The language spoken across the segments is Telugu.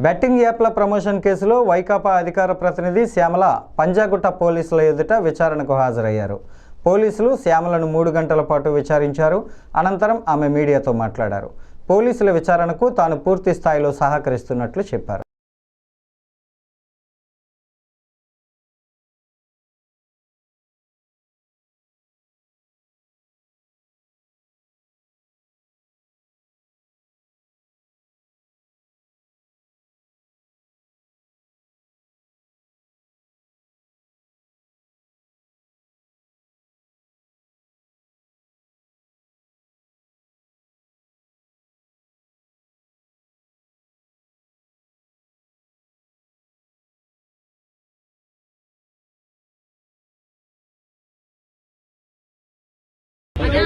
బెట్టింగ్ యాప్ల ప్రమోషన్ కేసులో వైకాపా అధికార ప్రతినిధి శ్యామల పంజాగుట్ట పోలీసుల ఎదుట విచారణకు హాజరయ్యారు. పోలీసులు శ్యామలను 3 గంటల పాటు విచారించారు. అనంతరం ఆమె మీడియాతో మాట్లాడారు. పోలీసుల విచారణకు తాను పూర్తి స్థాయిలో సహకరిస్తున్నట్లు చెప్పారు.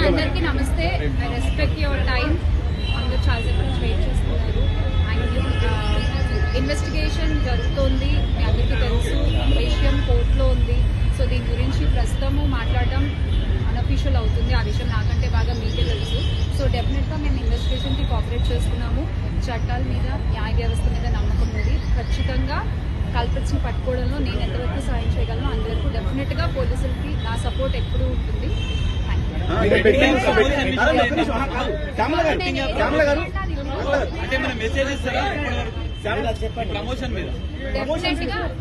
అందరికీ నమస్తే. I respect your time. అందరూ చాలాసేపు నుంచి వెయిట్ చేస్తున్నారు. ఇన్వెస్టిగేషన్ జరుగుతోంది, మీ అందరికీ తెలుసు. విషయం కోర్టులో ఉంది. సో దీని గురించి ప్రస్తుతము మాట్లాడడం అన్అఫీషియల్ అవుతుంది. ఆ విషయం నాకంటే బాగా మీకే తెలుసు. సో డెఫినెట్గా మేము ఇన్వెస్టిగేషన్కి కోఆపరేట్ చేస్తున్నాము. చట్టాల మీద, న్యాయ వ్యవస్థ మీద నమ్మకం ఉంది. ఖచ్చితంగా కల్పిట్స్ని పట్టుకోవడంలో నేను ఎంతవరకు సాయం చేయగలను అంతవరకు డెఫినెట్గా పోలీసులకి నా సపోర్ట్ ఎప్పుడూ ఉంటుంది.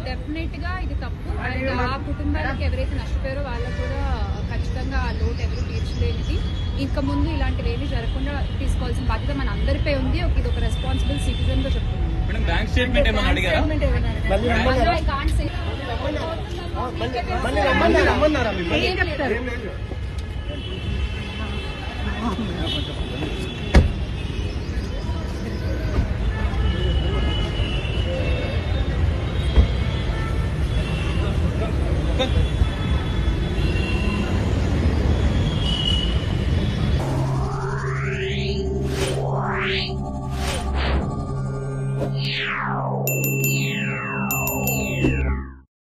డెఫినెట్ గా ఇది తప్పు. అండ్ ఆ కుటుంబాలకు ఎవరైతే నష్టపోయారో వాళ్ళకు కూడా ఖచ్చితంగా ఆ లోటు ఎవరు తీర్చలేనిది. ఇంకా ముందు ఇలాంటివి ఏమీ జరగకుండా తీసుకోవాల్సిన బాధ్యత మన అందరిపై ఉంది. ఇది ఒక రెస్పాన్సిబుల్ సిటిజన్ గా చెప్తున్నాను. Good.